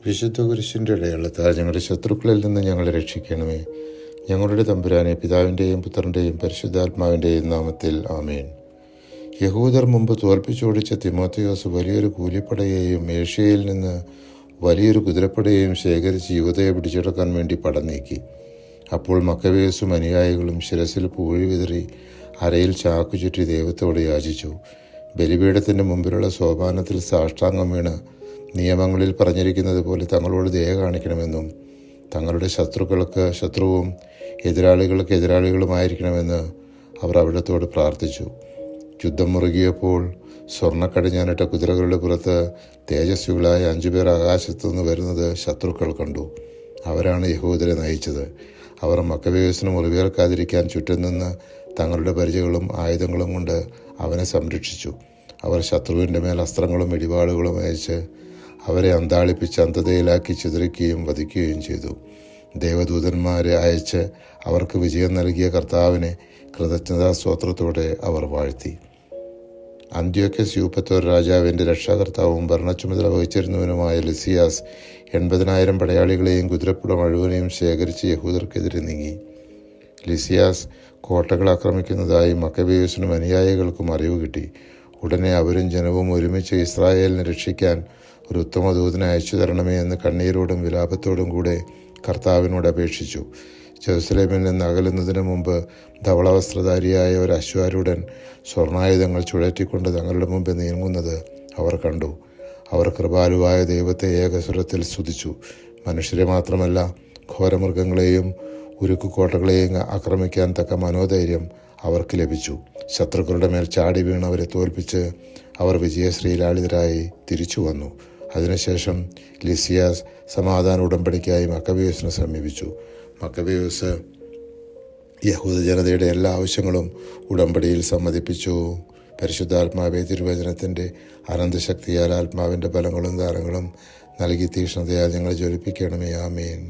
വിശുദ്ധ കുരിശിൻ്റെ അടയാളത്താൽ ഞങ്ങളുടെ ശത്രുക്കളിൽ നിന്ന് ഞങ്ങളെ രക്ഷിക്കണമേ. ഞങ്ങളുടെ തമ്പുരാനെ, പിതാവിൻ്റെയും പുത്രൻ്റെയും പരിശുദ്ധാത്മാവിൻ്റെയും നാമത്തിൽ ആമേൻ. യഹൂദർ മുമ്പ് തോൽപ്പിച്ചോടിച്ച തിമോത്തിയോസ് വലിയൊരു കൂലിപ്പടയെയും ഏഷ്യയിൽ നിന്ന് വലിയൊരു കുതിരപ്പടയെയും ശേഖരിച്ച് യൂദയെ പിടിച്ചെടുക്കാൻ വേണ്ടി പട നീക്കി. അപ്പോൾ മക്കബേയുസും അനുയായികളും ശിരസിൽ പൂഴി വിതറി അരയിൽ ചാക്കു ചുറ്റി ദൈവത്തോട് യാചിച്ചു. ബലിപീഠത്തിൻ്റെ മുമ്പിലുള്ള സോപാനത്തിൽ സാഷ്ടാംഗം വീണ് നിയമങ്ങളിൽ പറഞ്ഞിരിക്കുന്നത് പോലെ തങ്ങളോട് ദയ കാണിക്കണമെന്നും തങ്ങളുടെ ശത്രുക്കൾക്ക് ശത്രുവും എതിരാളികൾക്ക് എതിരാളികളുമായിരിക്കണമെന്ന് അവർ അവിടത്തോട് പ്രാർത്ഥിച്ചു. യുദ്ധം മുറുകിയപ്പോൾ സ്വർണ്ണക്കടിഞ്ഞാനിട്ട കുതിരകളുടെ പുറത്ത് തേജസ്വികളായ 5 പേർ ആകാശത്തു നിന്ന് വരുന്നത് ശത്രുക്കൾ കണ്ടു. അവരാണ് യഹൂദരെ നയിച്ചത്. അവർ മക്കബേയുസിന് മുറിവേൽക്കാതിരിക്കാൻ ചുറ്റും നിന്ന് തങ്ങളുടെ പരിചകളും ആയുധങ്ങളും കൊണ്ട് അവനെ സംരക്ഷിച്ചു. അവർ ശത്രുവിൻ്റെ മേൽ അസ്ത്രങ്ങളും ഇടിവാളുകളും അയച്ച് അവരെ അന്താളിപ്പിച്ച് അന്ധതയിലാക്കി ചിതറിക്കുകയും വധിക്കുകയും ചെയ്തു. ദേവദൂതന്മാരെ അയച്ച് അവർക്ക് വിജയം നൽകിയ കർത്താവിനെ കൃതജ്ഞതാസ്തോത്രത്തോടെ അവർ വാഴ്ത്തി. അന്ത്യോക്യസ് യൂപ്പത്തോർ രാജാവിൻ്റെ രക്ഷാകർത്താവും ഭരണച്ചുമതല വഹിച്ചിരുന്നവനുമായ ലിസിയാസ് 80,000 പടയാളികളെയും കുതിരപ്പുട മുഴുവനെയും ശേഖരിച്ച് യഹൂദർക്കെതിരെ നീങ്ങി. ലിസിയാസ് കോട്ടകൾ ആക്രമിക്കുന്നതായി മക്കബേയുസിനും അനുയായികൾക്കും അറിവ് കിട്ടി. ഉടനെ അവരും ജനവും ഒരുമിച്ച് ഇസ്രായേലിനെ രക്ഷിക്കാൻ ഒരു ഉത്തമ ദൂതനെ അയച്ചു തരണമേ എന്ന് കണ്ണീരോടും വിലാപത്തോടും കൂടെ കർത്താവിനോട് അപേക്ഷിച്ചു. ജെറുസലേമിൽ നിന്ന് അകലുന്നതിന് മുമ്പ് ധവളവസ്ത്രധാരിയായ ഒരു അശ്വാരൂഢൻ സ്വർണ്ണായുധങ്ങൾ ചുഴറ്റിക്കൊണ്ട് തങ്ങളുടെ മുമ്പ് നീങ്ങുന്നത് അവർ കണ്ടു. അവർ കൃപാലുവായ ദൈവത്തെ ഏകസ്വരത്തിൽ സ്തുതിച്ചു. മനുഷ്യരെ മാത്രമല്ല, ഘോരമൃഗങ്ങളെയും ഉരുക്കുകോട്ടകളെയും ആക്രമിക്കാൻ തക്ക മനോധൈര്യം അവർക്ക് ലഭിച്ചു. ശത്രുക്കളുടെ മേൽ ചാടി വീണവരെ തോൽപ്പിച്ച് അവർ വിജയശ്രീലാളിതരായി തിരിച്ചു വന്നു. അതിനുശേഷം ലിസിയാസ് സമാധാന ഉടമ്പടിക്കായി മക്കബേയുസിനെ സമീപിച്ചു. മക്കബേയുസ് യഹൂദ ജനതയുടെ എല്ലാ ആവശ്യങ്ങളും ഉടമ്പടിയിൽ സമ്മതിപ്പിച്ചു. പരിശുദ്ധാത്മാവെ, തിരുവചനത്തിൻ്റെ അനന്തശക്തിയാൽ ആത്മാവിൻ്റെ ബലങ്ങളും ദാനങ്ങളും നൽകി തീക്ഷ്ണതയാൽ ഞങ്ങളെ ജ്വലിപ്പിക്കണമേ. ആമേൻ.